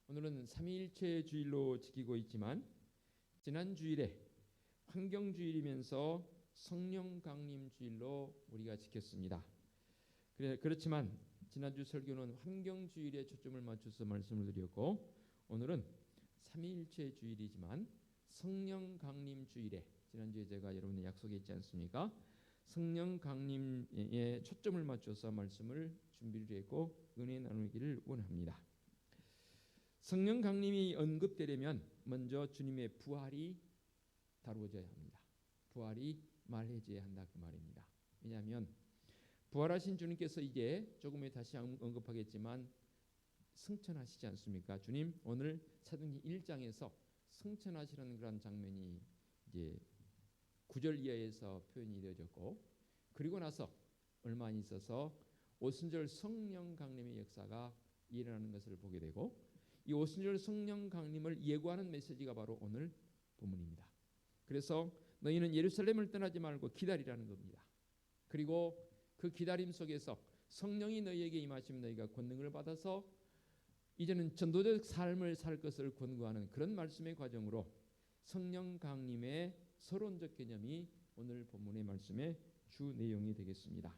오늘은 삼위일체 주일로 지키고 있지만 지난 주일에 환경주일이면서 성령 강림 주일로 우리가 지켰습니다. 그렇지만 지난주 설교는 환경주일에 초점을 맞춰서 말씀을 드렸고, 오늘은 삼위일체 주일이지만 성령 강림 주일에, 지난주에 제가 여러분의 약속했지 않습니까? 성령 강림에 초점을 맞춰서 말씀을 준비를 했고 은혜 나누기를 원합니다. 성령 강림이 언급되려면 먼저 주님의 부활이 다루어져야 합니다. 부활이 말해져야 한다, 그 말입니다. 왜냐하면 부활하신 주님께서 이제 조금 후에 다시 언급하겠지만 승천하시지 않습니까? 주님 오늘 사도행전 1장에서 승천하시는 그런 장면이 이제 9절 이하에서 표현이 되어졌고, 그리고 나서 얼마 안 있어서 오순절 성령 강림의 역사가 일어나는 것을 보게 되고, 이 오순절 성령 강림을 예고하는 메시지가 바로 오늘 본문입니다. 그래서 너희는 예루살렘을 떠나지 말고 기다리라는 겁니다. 그리고 그 기다림 속에서 성령이 너희에게 임하시면 너희가 권능을 받아서 이제는 전도적 삶을 살 것을 권고하는 그런 말씀의 과정으로 성령 강림의 서론적 개념이 오늘 본문의 말씀의 주 내용이 되겠습니다.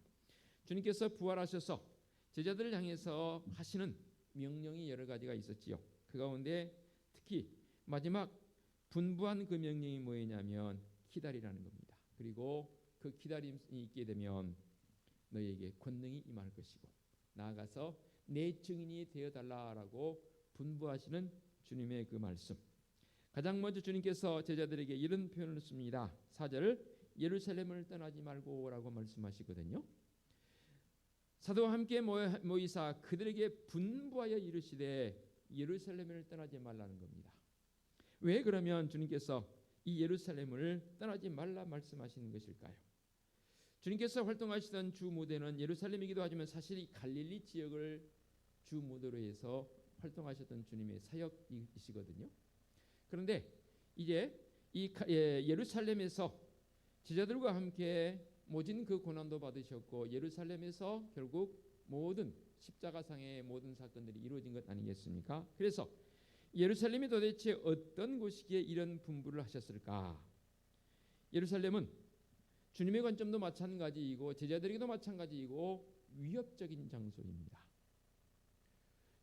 주님께서 부활하셔서 제자들을 향해서 하시는 명령이 여러 가지가 있었지요. 그 가운데 특히 마지막 분부한 그 명령이 뭐냐면 기다리라는 겁니다. 그리고 그 기다림이 있게 되면 너희에게 권능이 임할 것이고 나아가서 내 증인이 되어달라라고 분부하시는 주님의 그 말씀. 가장 먼저 주님께서 제자들에게 이런 표현을 씁니다. 4절 예루살렘을 떠나지 말고라고 말씀하시거든요. 사도와 함께 모이사 그들에게 분부하여 이르시되 예루살렘을 떠나지 말라는 겁니다. 왜 그러면 주님께서 이 예루살렘을 떠나지 말라 말씀하시는 것일까요? 주님께서 활동하시던 주 무대는 예루살렘이기도 하지만 사실 이 갈릴리 지역을 주 무대로 해서 활동하셨던 주님의 사역이시거든요. 그런데 이제 이 예루살렘에서 제자들과 함께 모진 그 고난도 받으셨고 예루살렘에서 결국 모든 십자가상의 모든 사건들이 이루어진 것 아니겠습니까? 그래서 예루살렘이 도대체 어떤 곳이기에 이런 분부를 하셨을까? 예루살렘은 주님의 관점도 마찬가지이고 제자들에게도 마찬가지이고 위협적인 장소입니다.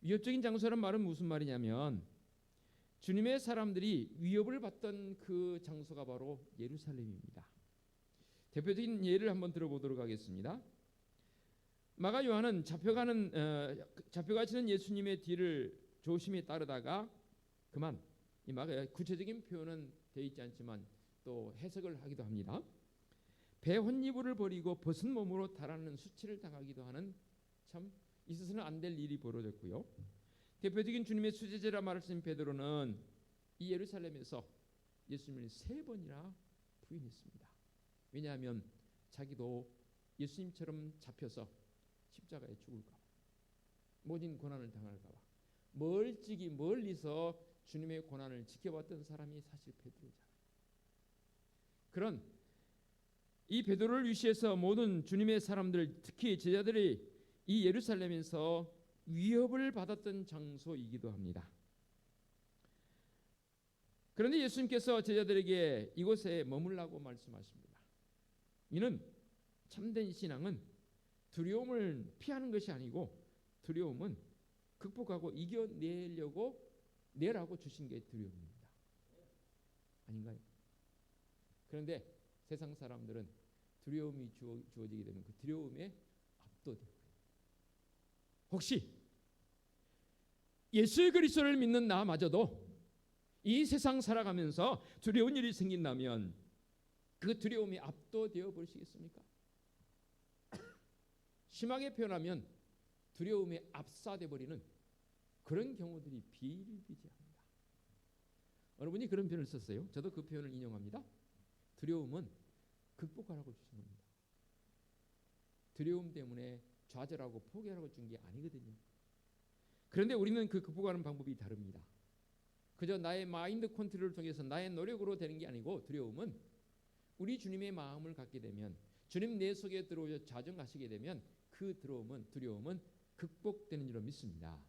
위협적인 장소란 말은 무슨 말이냐면 주님의 사람들이 위협을 받던 그 장소가 바로 예루살렘입니다. 대표적인 예를 한번 들어보도록 하겠습니다. 마가 요한은 잡혀가시는 예수님의 뒤를 조심히 따르다가 그만, 이 마가 구체적인 표현은 되어 있지 않지만 또 해석을 하기도 합니다. 배 혼이불을 버리고 벗은 몸으로 달아나는 수치를 당하기도 하는 참 있어서는 안 될 일이 벌어졌고요. 대표적인 주님의 수제자라 말을 쓴 베드로는 이 예루살렘에서 예수님을 3번이나 부인했습니다. 왜냐하면 자기도 예수님처럼 잡혀서 십자가에 죽을까 봐, 모진 고난을 당할까 봐 멀찍이 멀리서 주님의 고난을 지켜봤던 사람이 사실 베드로잖아요. 그런 이 베드로를 위시해서 모든 주님의 사람들, 특히 제자들이 이 예루살렘에서 위협을 받았던 장소이기도 합니다. 그런데 예수님께서 제자들에게 이곳에 머물라고 말씀하십니다. 이는 참된 신앙은 두려움을 피하는 것이 아니고 두려움은 극복하고 이겨내라고 주신 게 두려움입니다. 아닌가요? 그런데 세상 사람들은 두려움이 주어지게 되면 그 두려움에 압도되고, 혹시 예수 그리스도를 믿는 나마저도 이 세상 살아가면서 두려운 일이 생긴다면 그 두려움이 압도되어 버리시겠습니까? 심하게 표현하면 두려움에 압사돼 버리는 그런 경우들이 비일비재합니다. 어느 분이 그런 표현을 썼어요. 저도 그 표현을 인용합니다. 두려움은 극복하라고 주신 겁니다. 두려움 때문에 좌절하고 포기하라고 준 게 아니거든요. 그런데 우리는 그 극복하는 방법이 다릅니다. 그저 나의 마인드 컨트롤을 통해서 나의 노력으로 되는 게 아니고, 두려움은 우리 주님의 마음을 갖게 되면, 주님 내 속에 들어오셔 자정하시게 되면 그 두려움은 극복되는 줄로 믿습니다.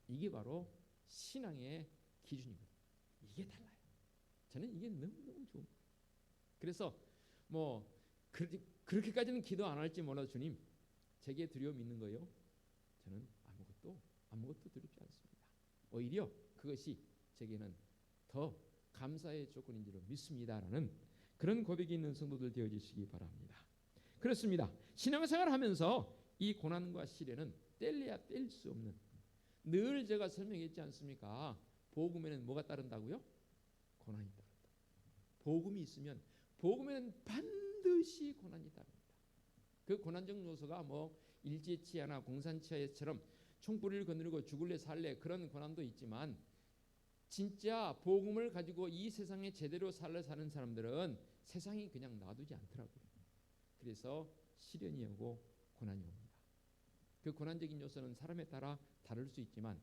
이게 바로 신앙의 기준이거든요. 이게 달라요. 저는 이게 너무너무 좋은 거예요. 그래서 뭐 그렇게까지는 기도 안 할지 몰라도 주님 제게 두려움 있는 거요? 저는 아무것도 두렵지 않습니다. 오히려 그것이 제게는 더 감사의 조건인 줄 믿습니다라는 그런 고백이 있는 성도들 되어주시기 바랍니다. 그렇습니다. 신앙생활을 하면서 이 고난과 시련은 뗄래야 뗄 수 없는, 늘 제가 설명했지 않습니까? 복음에는 뭐가 따른다고요? 고난이 따른다. 복음이 있으면 복음에는 반드시 고난이 따릅니다. 그 고난적 요소가 뭐 일제치하나 공산치하처럼 총뿌리를 거느리고 죽을래 살래 그런 고난도 있지만, 진짜 복음을 가지고 이 세상에 제대로 살래 사는 사람들은 세상이 그냥 놔두지 않더라고요. 그래서 시련이 오고 고난이 옵니다. 그 고난적인 요소는 사람에 따라 다를 수 있지만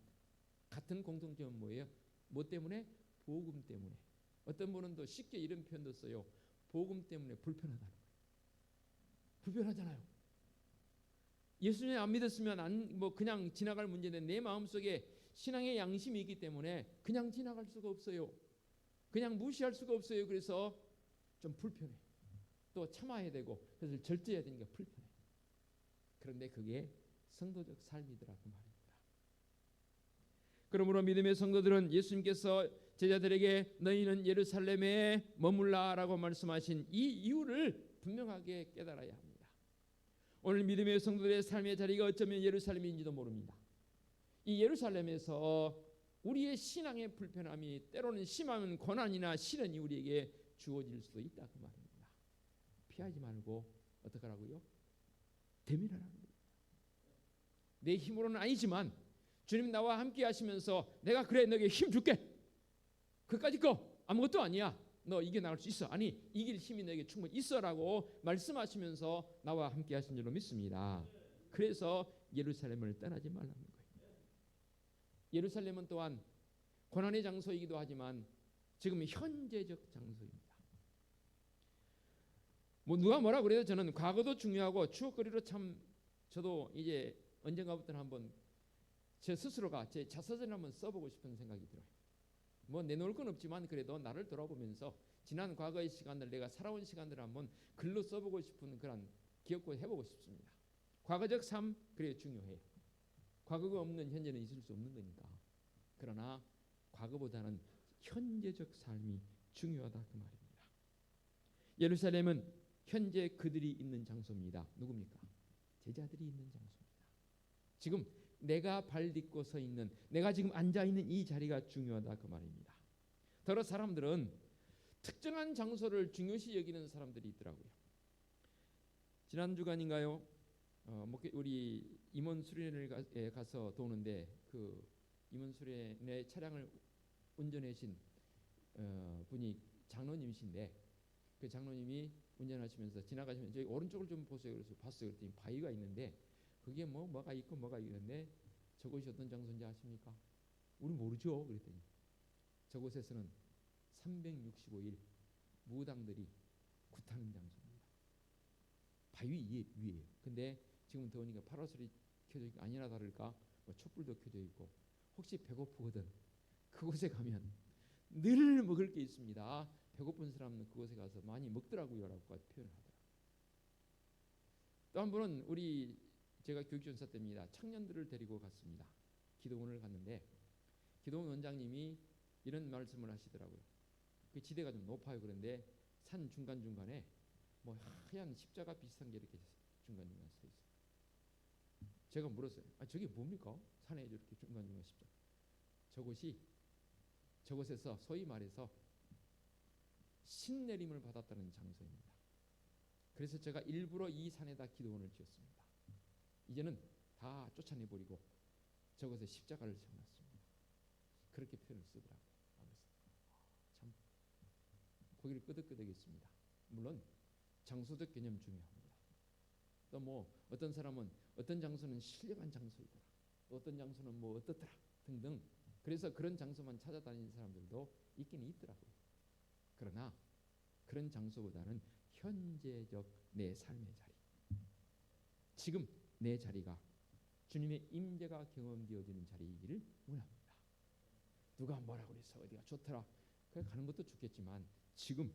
같은 공통점은 뭐예요? 뭐 때문에? 복음 때문에. 어떤 분은 또 쉽게 이런 표현도 써요. 복음 때문에 불편하다는 거예요. 불편하잖아요. 예수님 안 믿었으면 뭐 그냥 지나갈 문제인데 내 마음속에 신앙의 양심이 있기 때문에 그냥 지나갈 수가 없어요. 그냥 무시할 수가 없어요. 그래서 좀 불편해. 또 참아야 되고 그래서 절제해야 되니까 불편해. 그런데 그게 성도적 삶이더라 그 말입니다. 그러므로 믿음의 성도들은 예수님께서 제자들에게 너희는 예루살렘에 머물라라고 말씀하신 이 이유를 분명하게 깨달아야 합니다. 오늘 믿음의 성도들의 삶의 자리가 어쩌면 예루살렘인지도 모릅니다. 이 예루살렘에서 우리의 신앙의 불편함이 때로는 심하면 고난이나 시련이 우리에게 주어질 수도 있다 그 말입니다. 피하지 말고 어떻게 하라고요? 대면하라는 겁니다. 내 힘으로는 아니지만 주님 나와 함께 하시면서 내가 그래 너에게 힘 줄게. 그까짓 거 아무것도 아니야. 너 이겨나갈 수 있어. 아니 이길 힘이 너에게 충분히 있어라고 말씀하시면서 나와 함께 하신 줄로 믿습니다. 그래서 예루살렘을 떠나지 말라는 거예요. 예루살렘은 또한 고난의 장소이기도 하지만 지금 현재적 장소입니다. 뭐 누가 뭐라 그래도 저는 과거도 중요하고 추억거리로 참 저도 이제 언젠가부터는 한번 제 스스로가 제 자서전을 한번 써보고 싶은 생각이 들어요. 뭐 내놓을 건 없지만 그래도 나를 돌아보면서 지난 과거의 시간들 내가 살아온 시간들을 한번 글로 써보고 싶은 그런 기억도 해보고 싶습니다. 과거적 삶 그래 중요해요. 과거가 없는 현재는 있을 수 없는 거니까. 그러나 과거보다는 현재적 삶이 중요하다 그 말입니다. 예루살렘은 현재 그들이 있는 장소입니다. 누굽니까? 제자들이 있는 장소입니다. 지금 내가 발 딛고 서 있는, 내가 지금 앉아 있는 이 자리가 중요하다 그 말입니다. 더러 사람들은 특정한 장소를 중요시 여기는 사람들이 있더라고요. 지난 주간인가요? 우리 임원 수련회에 가서 도는데 그 임원 수련회 차량을 운전하신 분이 장로님이신데 그 장로님이 운전하시면서 지나가시면 저희 오른쪽을 좀 보세요. 그래서 봤어요. 그랬더니 바위가 있는데 그게 뭐가 있고 뭐가 있는데 저곳이 어떤 장소인지 아십니까? 우리 모르죠. 그랬더니 저곳에서는 365일 무당들이 굿하는 장소입니다. 바위 위에요. 근데 지금 더우니까 파라솔이 켜져 있고 아니나 다를까 뭐 촛불도 켜져 있고 혹시 배고프거든 그곳에 가면 늘 먹을 게 있습니다. 배고픈 사람은 그곳에 가서 많이 먹더라고요 라고 표현을 하더라고요. 또 한 번은 제가 교육전사 때입니다. 청년들을 데리고 갔습니다. 기도원을 갔는데 기도원 원장님이 이런 말씀을 하시더라고요. 그 지대가 좀 높아요. 그런데 산 중간중간에 뭐 하얀 십자가 비슷한 게 이렇게 중간중간 서 있어요. 제가 물었어요. 저게 뭡니까? 산에 이렇게 중간중간 십자가. 저곳에서 소위 말해서 신내림을 받았다는 장소입니다. 그래서 제가 일부러 이 산에다 기도원을 지었습니다. 이제는 다 쫓아내버리고 저곳에 십자가를 세워놨습니다. 그렇게 표현을 쓰더라고요. 참 고개를 끄덕끄덕했습니다. 물론 장소적 개념 중요합니다. 또 뭐 어떤 사람은 어떤 장소는 신령한 장소이더라. 또 어떤 장소는 뭐 어떻더라 등등. 그래서 그런 장소만 찾아다니는 사람들도 있긴 있더라고요. 그러나 그런 장소보다는 현재적 내 삶의 자리, 지금 내 자리가 주님의 임재가 경험되어지는 자리이기를 원합니다. 누가 뭐라고 그래서 어디가 좋더라. 그래 가는 것도 좋겠지만 지금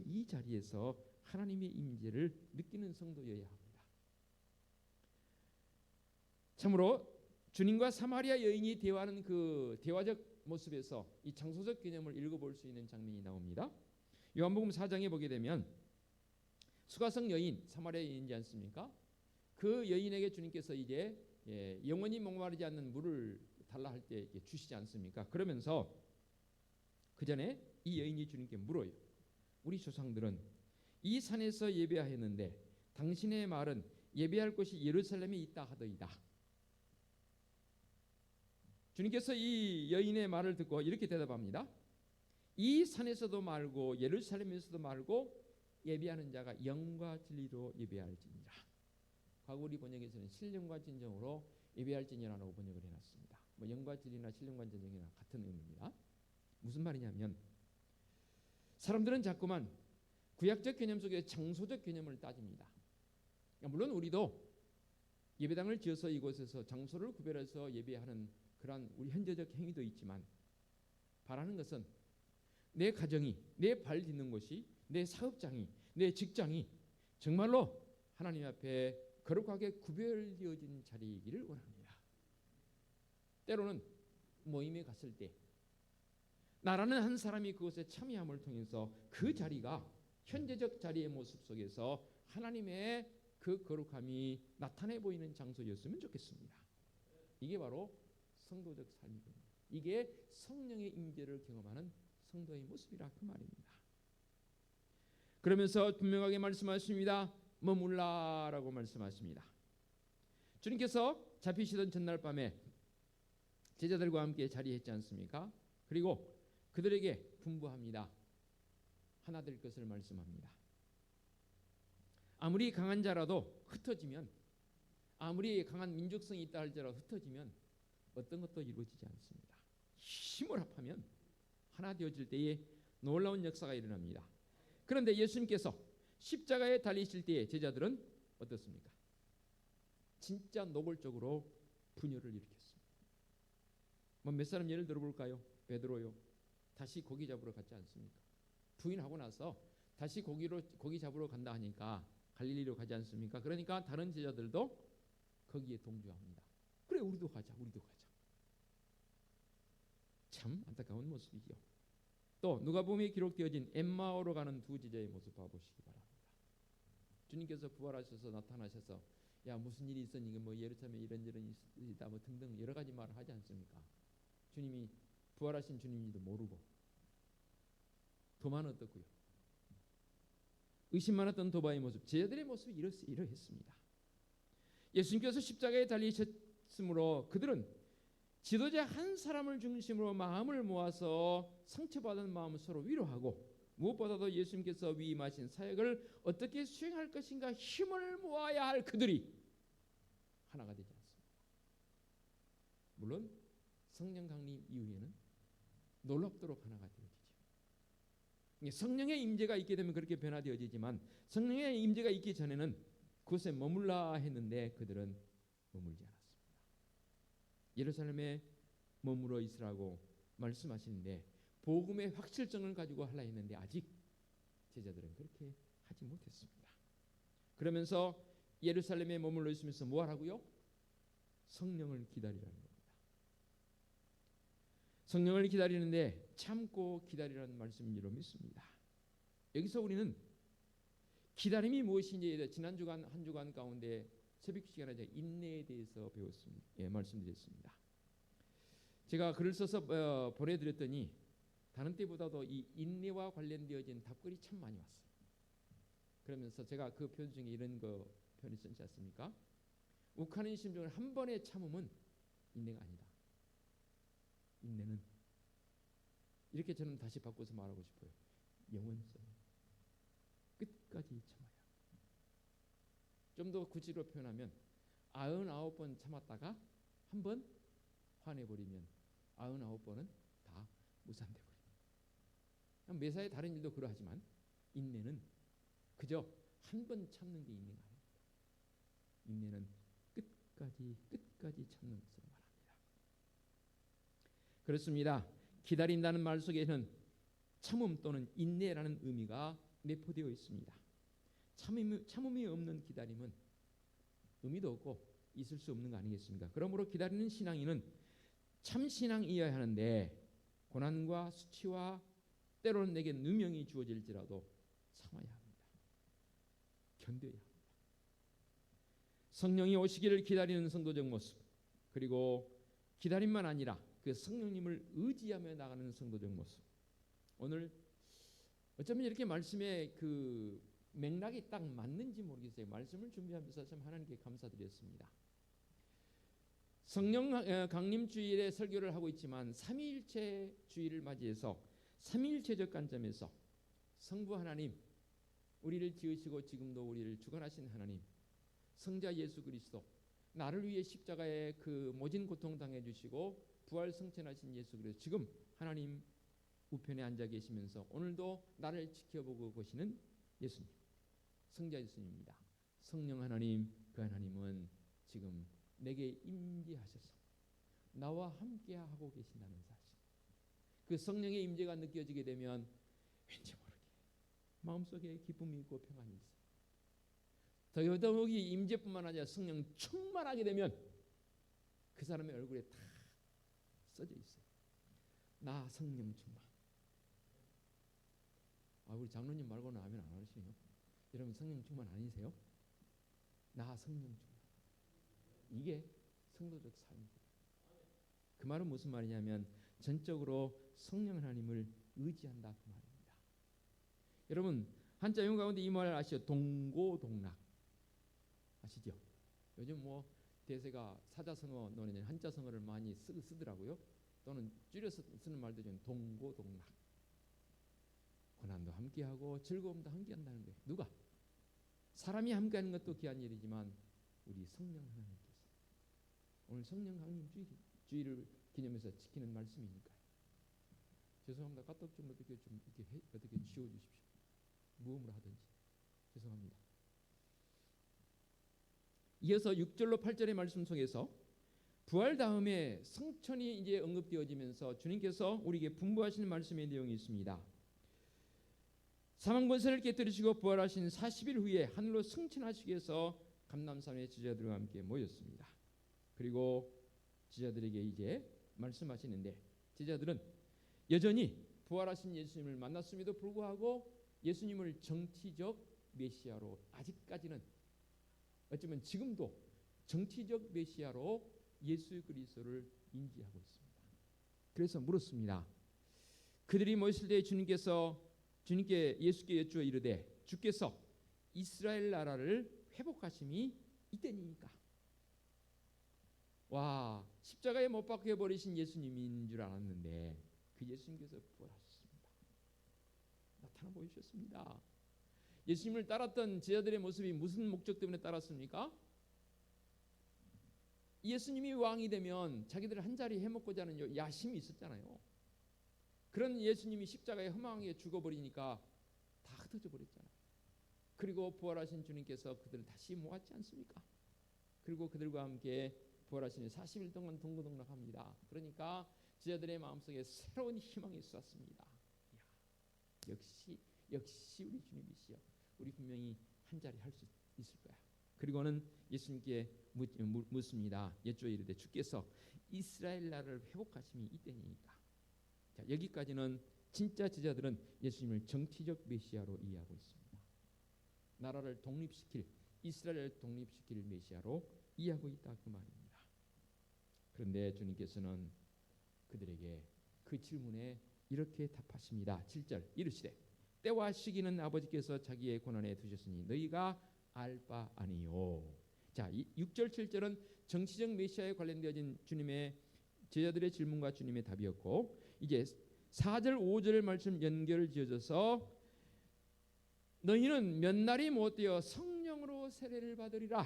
이 자리에서 하나님의 임재를 느끼는 성도여야 합니다. 참으로 주님과 사마리아 여인이 대화하는 그 대화적 모습에서 이 장소적 개념을 읽어볼 수 있는 장면이 나옵니다. 요한복음 4장에 보게 되면 수가성 여인, 사마리아 여인이지 않습니까? 그 여인에게 주님께서 이제 영원히 목마르지 않는 물을 달라 할 때 주시지 않습니까? 그러면서 그 전에 이 여인이 주님께 물어요. 우리 조상들은 이 산에서 예배하였는데 당신의 말은 예배할 곳이 예루살렘에 있다 하더이다. 주님께서 이 여인의 말을 듣고 이렇게 대답합니다. 이 산에서도 말고 예루살렘에서도 말고 예배하는 자가 영과 진리로 예배할지니라. 과거 우리 번역에서는 신령과 진정으로 예배할지니라라고 번역을 해놨습니다. 뭐 영과 진리나 신령과 진정이나 같은 의미입니다. 무슨 말이냐면 사람들은 자꾸만 구약적 개념 속에 장소적 개념을 따집니다. 물론 우리도 예배당을 지어서 이곳에서 장소를 구별해서 예배하는 그러한 우리 현재적 행위도 있지만 바라는 것은 내 가정이, 내 발 딛는 곳이, 내 사업장이, 내 직장이 정말로 하나님 앞에 거룩하게 구별되어진 자리이기를 원합니다. 때로는 모임에 갔을 때 나라는 한 사람이 그것에 참여함을 통해서 그 자리가 현재적 자리의 모습 속에서 하나님의 그 거룩함이 나타내 보이는 장소였으면 좋겠습니다. 이게 바로 성도적 삶이거든요. 이게 성령의 임재를 경험하는 성도의 모습이라 그 말입니다. 그러면서 분명하게 말씀하십니다. 머물라라고 말씀하십니다. 주님께서 잡히시던 전날 밤에 제자들과 함께 자리했지 않습니까? 그리고 그들에게 분부합니다. 하나 될 것을 말씀합니다. 아무리 강한 자라도 흩어지면, 아무리 강한 민족성이 있다 할지라도 흩어지면 어떤 것도 이루어지지 않습니다. 힘을 합하면 하나 되어질 때에 놀라운 역사가 일어납니다. 그런데 예수님께서 십자가에 달리실 때에 제자들은 어떻습니까? 진짜 노골적으로 분열을 일으켰습니다. 뭐 몇 사람 예를 들어볼까요? 베드로요. 다시 고기 잡으러 갔지 않습니까? 부인하고 나서 다시 고기 잡으러 간다 하니까 갈릴리로 가지 않습니까? 그러니까 다른 제자들도 거기에 동조합니다. 그래 우리도 가자. 참 안타까운 모습이죠. 또 누가복음에 기록되어진 엠마오로 가는 두 제자의 모습 봐보시기 바랍니다. 주님께서 부활하셔서 나타나셔서 야 무슨 일이 있었니? 뭐 예루살렘에 이런저런 일이다 뭐 등등 여러 가지 말을 하지 않습니까? 주님이 부활하신 주님인지도 모르고 도마는 어떻고요? 의심 많았던 도마의 모습, 제자들의 모습이 이러했습니다. 예수님께서 십자가에 달리셨으므로 그들은 지도자 한 사람을 중심으로 마음을 모아서 상처받은 마음을 서로 위로하고 무엇보다도 예수님께서 위임하신 사역을 어떻게 수행할 것인가 힘을 모아야 할 그들이 하나가 되지 않습니다. 물론 성령 강림 이후에는 놀랍도록 하나가 되어지죠. 성령의 임재가 있게 되면 그렇게 변화되어지지만 성령의 임재가 있기 전에는 그곳에 머물라 했는데 그들은 머물지 않았습니다. 예루살렘에 머물러 있으라고 말씀하시는데 복음의 확실성을 가지고 하려 했는데 아직 제자들은 그렇게 하지 못했습니다. 그러면서 예루살렘에 머물러 있으면서 뭐 하라고요? 성령을 기다리라는 겁니다. 성령을 기다리는데 참고 기다리라는 말씀인 줄 믿습니다. 여기서 우리는 기다림이 무엇인지에 지난 주간 한 주간 가운데 새벽 시간에 인내에 대해서 배웠습니다. 말씀드렸습니다. 제가 글을 써서 보내드렸더니 다른 때보다도 이 인내와 관련되어진 답글이 참 많이 왔어요. 그러면서 제가 그 표현 중에 이런 거 표현을 쓰지 않습니까? 욱하는 심정을 한 번에 참으면 인내가 아니다. 인내는 이렇게 저는 다시 바꿔서 말하고 싶어요. 영원성. 끝까지 참아야. 좀 더 구체로 표현하면 99번 참았다가 한 번 화내버리면 99번은 다 무산돼버립니다. 매사에 다른 일도 그러하지만 인내는 그저 한 번 참는 게 인내가 아닙니다. 인내는 끝까지 참는 것을 말합니다. 그렇습니다. 기다린다는 말 속에는 참음 또는 인내라는 의미가 내포되어 있습니다. 참음이 없는 기다림은 의미도 없고 있을 수 없는 거 아니겠습니까? 그러므로 기다리는 신앙인은 참 신앙이어야 하는데 고난과 수치와 때로는 내게 누명이 주어질지라도 참아야 합니다. 견뎌야 합니다. 성령이 오시기를 기다리는 성도적 모습, 그리고 기다림만 아니라 그 성령님을 의지하며 나가는 성도적 모습. 오늘 어쩌면 이렇게 말씀에 그 맥락이 딱 맞는지 모르겠어요. 말씀을 준비하면서 참 하나님께 감사드렸습니다. 성령 강림 주일에 설교를 하고 있지만 삼위일체 주일을 맞이해서 삼위일체적 관점에서 성부 하나님, 우리를 지으시고 지금도 우리를 주관하신 하나님, 성자 예수 그리스도, 나를 위해 십자가에 그 모진 고통 당해 주시고 부활 승천하신 예수 그리스도, 지금 하나님 우편에 앉아 계시면서 오늘도 나를 지켜보고 계시는 예수님, 성자 예수님입니다. 성령 하나님, 그 하나님은 지금 내게 임재하셔서 나와 함께 하고 계신다는 사실, 그 성령의 임재가 느껴지게 되면 왠지 모르게 마음속에 기쁨이 있고 평안이 있어요. 더더욱이 임재뿐만 아니라 성령 충만하게 되면 그 사람의 얼굴에 다 써져 있어요. 나 성령 충만. 우리 장로님 말고는 아멘 안 하시네요. 여러분 성령 충만 아니세요? 나 성령 충만. 이게 성도적 삶입니다. 그 말은 무슨 말이냐면 전적으로 성령 하나님을 의지한다 그 말입니다. 여러분 한자 용어 가운데 이 말 아시죠? 동고동락 아시죠? 요즘 뭐 대세가 사자성어 논에는 한자성어를 많이 쓰더라고요. 또는 줄여서 쓰는 말도 좀 동고동락. 고난도 함께하고 즐거움도 함께한다는 거예요. 누가? 사람이 함께하는 것도 귀한 일이지만 우리 성령 하나님께서 오늘 성령 강림 주일을 기념해서 지키는 말씀이니까요. 죄송합니다. 까딱 좀 어떻게 지워주십시오. 무음으로 하든지 죄송합니다. 이어서 6절로 8절의 말씀 속에서 부활 다음에 성천이 이제 언급되어지면서 주님께서 우리에게 분부하시는 말씀의 내용이 있습니다. 사망 권세를 깨뜨리시고 부활하신 40일 후에 하늘로 승천하시기 위해서 감람산의 제자들과 함께 모였습니다. 그리고 제자들에게 이제 말씀하시는데 제자들은 여전히 부활하신 예수님을 만났음에도 불구하고 예수님을 정치적 메시아로 아직까지는 어쩌면 지금도 정치적 메시아로 예수 그리스도를 인지하고 있습니다. 그래서 물었습니다. 그들이 모였을 때 주님께 예수께 여쭈어 이르되 주께서 이스라엘 나라를 회복하심이 이때니까. 와, 십자가에 못 박혀 버리신 예수님인 줄 알았는데 그 예수님께서 부활하셨습니다. 나타나 보이셨습니다. 예수님을 따랐던 제자들의 모습이 무슨 목적 때문에 따랐습니까? 예수님이 왕이 되면 자기들 한 자리 해먹고자 하는 야심이 있었잖아요. 그런 예수님이 십자가에 허망하게 죽어버리니까 다 흩어져 버렸잖아요. 그리고 부활하신 주님께서 그들을 다시 모았지 않습니까? 그리고 그들과 함께 부활하신 40일 동안 동고동락합니다. 그러니까 제자들의 마음속에 새로운 희망이 쏟았습니다. 역시 우리 주님이시여, 우리 분명히 한 자리 할 수 있을 거야. 그리고는 예수님께 묻습니다. 여쭈어 이르되 주께서 이스라엘 나라를 회복하심이 이때니까. 자, 여기까지는 진짜 제자들은 예수님을 정치적 메시아로 이해하고 있습니다. 나라를 독립시킬, 이스라엘을 독립시킬 메시아로 이해하고 있다 그 말입니다. 그런데 주님께서는 그들에게 그 질문에 이렇게 답하십니다. 7절 이르시되 때와 시기는 아버지께서 자기의 권한에 두셨으니 너희가 알 바 아니요. 자, 6절 7절은 정치적 메시아에 관련되어진 주님의 제자들의 질문과 주님의 답이었고, 이제 4절 5절 말씀 연결을 지어져서 너희는 몇 날이 못되어 성령으로 세례를 받으리라.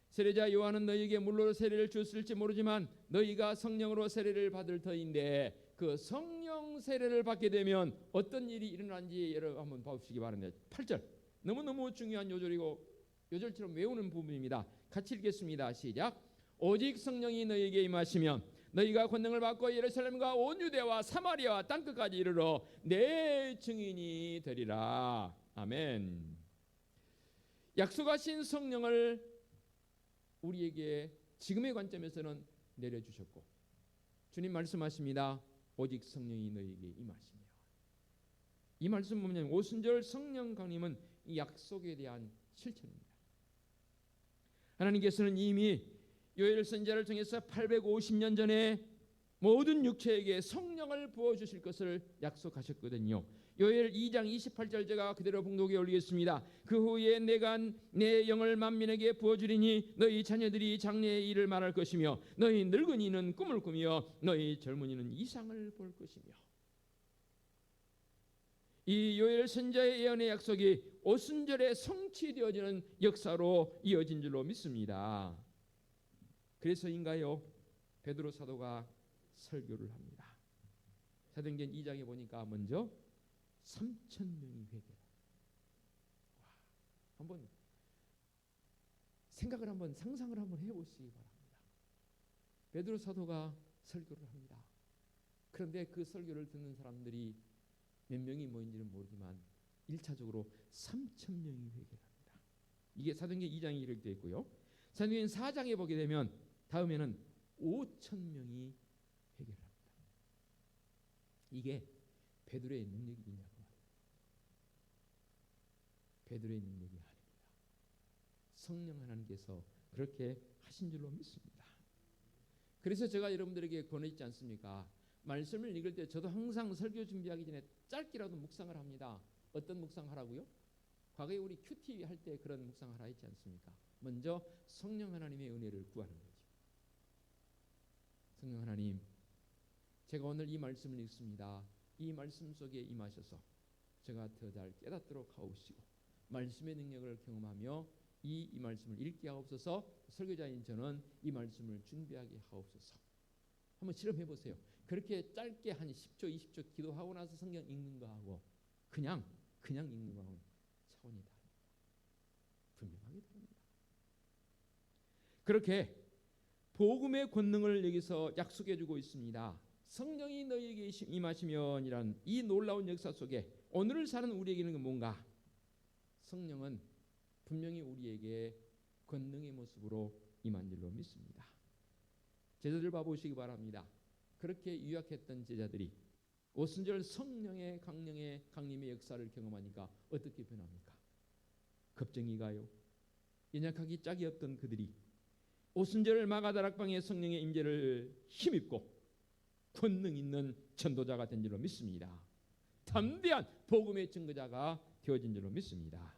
세례자 요한은 너희에게 물로 세례를 주었을지 모르지만 너희가 성령으로 세례를 받을 터인데 그 성령 세례를 받게 되면 어떤 일이 일어나는지 여러분 한번 봐주시기 바랍니다. 8절 너무너무 중요한 요절이고 요절처럼 외우는 부분입니다. 같이 읽겠습니다. 시작. 오직 성령이 너희에게 임하시면 너희가 권능을 받고 예루살렘과 온 유대와 사마리아와 땅끝까지 이르러 내 증인이 되리라. 아멘. 약속하신 성령을 우리에게 지금의 관점에서는 내려주셨고, 주님 말씀하십니다. 오직 성령이 너희에게 임하시며. 이 말씀 보면 오순절 성령 강림은 이 약속에 대한 실천입니다. 하나님께서는 이미 요엘 선지자를 통해서 850년 전에 모든 육체에게 성령을 부어주실 것을 약속하셨거든요. 요엘 2장 28절 제가 그대로 봉독에 올리겠습니다. 그 후에 내가 내 영을 만민에게 부어주리니 너희 자녀들이 장래의 일을 말할 것이며 너희 늙은이는 꿈을 꾸며 너희 젊은이는 이상을 볼 것이며. 이 요엘 선지자의 예언의 약속이 오순절에 성취되어지는 역사로 이어진 줄로 믿습니다. 그래서인가요? 베드로 사도가 설교를 합니다. 사도행전 2장에 보니까 먼저 3,000명이 회개를. 한번 생각을 한번 상상을 한번 해보시기 바랍니다. 베드로 사도가 설교를 합니다. 그런데 그 설교를 듣는 사람들이 몇 명이 모인지는 모르지만 1차적으로 3,000명이 회개를 합니다. 이게 사도행전 2장에 이렇게 되어 있고요. 사도행전 4장에 보게 되면 다음에는 5,000명이 회개를 합니다. 이게 베드로의 능력이냐고. 베드로의 능력이 아닙니다. 성령 하나님께서 그렇게 하신 줄로 믿습니다. 그래서 제가 여러분들에게 권해있지 않습니까? 말씀을 읽을 때 저도 항상 설교 준비하기 전에 짧게라도 묵상을 합니다. 어떤 묵상하라고요? 과거에 우리 큐티 할 때 그런 묵상하라 했지 않습니까? 먼저 성령 하나님의 은혜를 구하는 거죠. 성령 하나님, 제가 오늘 이 말씀을 읽습니다. 이 말씀 속에 임하셔서 제가 더 잘 깨닫도록 하옵시고 말씀의 능력을 경험하며 이 말씀을 읽게 하옵소서. 설교자인 저는 이 말씀을 준비하게 하옵소서. 한번 실험해 보세요. 그렇게 짧게 한 10초 20초 기도하고 나서 성경 읽는 거하고 그냥 읽는 거하고는 차원이 다릅니다. 분명하게 다릅니다. 그렇게 복음의 권능을 여기서 약속해 주고 있습니다. 성령이 너희에게 임하시면이란 이 놀라운 역사 속에 오늘을 사는 우리에게는 뭔가? 성령은 분명히 우리에게 권능의 모습으로 임한 줄로 믿습니다. 제자들 봐보시기 바랍니다. 그렇게 유약했던 제자들이 오순절 성령의 강림의 역사를 경험하니까 어떻게 변합니까? 겁쟁이 가요. 연약하기 짝이 없던 그들이 오순절 마가다락방의 성령의 임재를 힘입고 권능 있는 전도자가 된 줄로 믿습니다. 담대한 복음의 증거자가 되어진 줄로 믿습니다.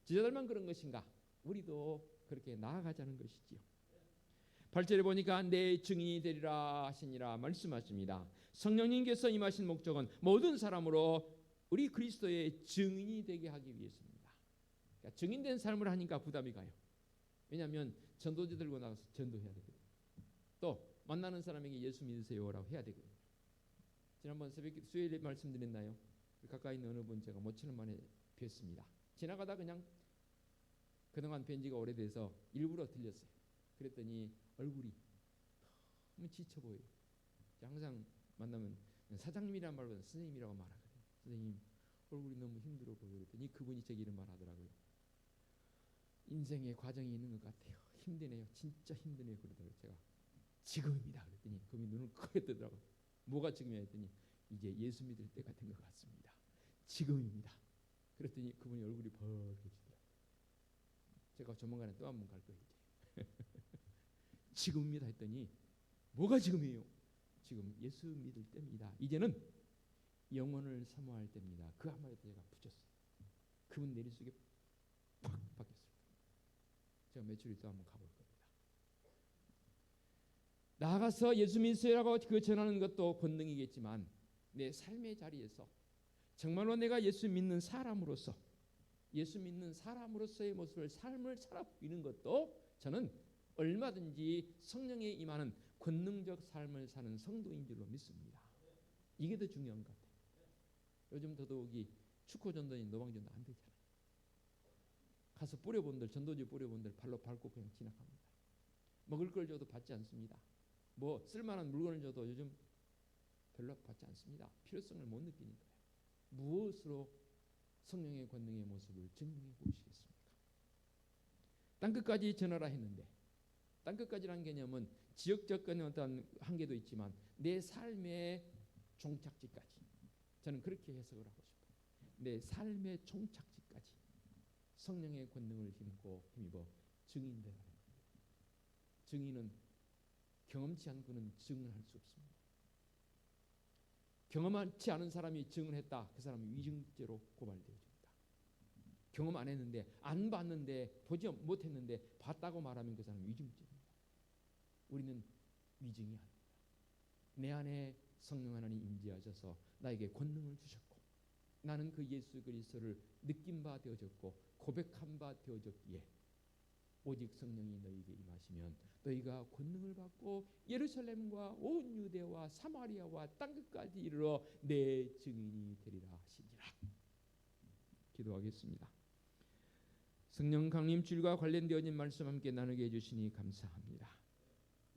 제자들만 그런 것인가? 우리도 그렇게 나아가자는 것이지요. 8절에 보니까 내 증인이 되리라 하시니라 말씀하십니다. 성령님께서 임하신 목적은 모든 사람으로 우리 그리스도의 증인이 되게 하기 위해서입니다. 그러니까 증인된 삶을 하니까 부담이 가요. 왜냐하면 전도지 들고 나가서 전도해야 되거든요. 또 만나는 사람에게 예수 믿으세요라고 해야 되거든요. 지난번 새벽 수요일에 말씀드렸나요? 가까이 있는 어느 분 제가 모처럼 만에 뵀습니다. 지나가다 그냥 그동안 뵌 지가 오래돼서 일부러 들렸어요. 그랬더니 얼굴이 너무 지쳐 보여요. 항상 만나면 사장님이란 말보다 선생님이라고 말하거든요. 선생님 얼굴이 너무 힘들어 보여요. 그랬더니 그분이 제게 이런 말 하더라고요. 인생의 과정이 있는 것 같아요. 힘드네요. 진짜 힘드네요. 그러더라고요. 제가 지금입니다. 그랬더니 그분이 눈을 크게 뜨더라고요. 뭐가 지금이야 했더니 이제 예수 믿을 때가 된 것 같습니다. 지금입니다. 그랬더니 그분이 얼굴이 벌개지더라고요. 제가 조만간에 또 한 번 갈 거예요. 이제. 지금입니다 했더니 뭐가 지금이에요? 지금 예수 믿을 때입니다. 이제는 영혼을 사모할 때입니다. 그 한마디에 제가 붙였어요. 그분 내리 속에 팍 바뀌었어요. 제가 며칠 있다 한번 가볼 겁니다. 나아가서 예수 믿으세요라고 그 전하는 것도 권능이겠지만 내 삶의 자리에서 정말로 내가 예수 믿는 사람으로서 예수 믿는 사람으로서의 모습을 삶을 살아 보이는 것도 저는 얼마든지 성령에 임하는 권능적 삶을 사는 성도인 줄로 믿습니다. 이게 더 중요한 것 같아요. 요즘 더더욱이 축구 전도인 노방전도 안 되잖아요. 가서 뿌려본들 전도지 뿌려본들 발로 밟고 그냥 지나갑니다. 먹을 걸 줘도 받지 않습니다. 뭐 쓸만한 물건을 줘도 요즘 별로 받지 않습니다. 필요성을 못 느끼는 거예요. 무엇으로 성령의 권능의 모습을 증명해 보시겠습니까? 땅끝까지 전하라 했는데, 땅끝까지라는 개념은 지역적 어떤 한계도 있지만 내 삶의 종착지까지, 저는 그렇게 해석을 하고 싶어요. 내 삶의 종착지까지 성령의 권능을 힘입어 증인되라는 겁니다. 증인은 경험치 않은 그는 증언할 수 없습니다. 경험하지 않은 사람이 증언했다, 그 사람은 위증죄로 고발되어집니다. 경험 안 했는데, 안 봤는데, 보지 못했는데 봤다고 말하면 그 사람은 위증죄입니다. 우리는 위증이 아닙니다. 내 안에 성령 하나님 임재하셔서 나에게 권능을 주셨고, 나는 그 예수 그리스도를 느낀 바 되어졌고 고백한 바 되어졌기에 오직 성령이 너희에게 임하시면 너희가 권능을 받고 예루살렘과 온 유대와 사마리아와 땅끝까지 이르러 내 증인이 되리라 하시니라. 기도하겠습니다. 성령 강림 주일과 관련되어진 말씀 함께 나누게 해주시니 감사합니다.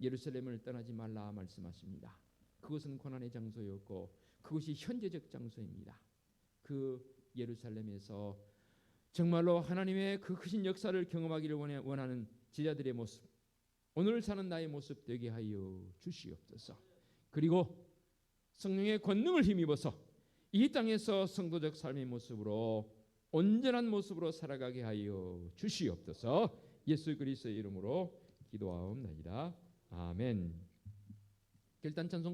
예루살렘을 떠나지 말라 말씀하십니다. 그것은 고난의 장소였고 그것이 현재적 장소입니다. 그 예루살렘에서 정말로 하나님의 그 크신 역사를 경험하기를 원하는 제자들의 모습, 오늘 사는 나의 모습 되게 하여 주시옵소서. 그리고 성령의 권능을 힘입어서 이 땅에서 성도적 삶의 모습으로 온전한 모습으로 살아가게 하여 주시옵소서. 예수 그리스도의 이름으로 기도하옵나이다. 아멘. 결단 찬송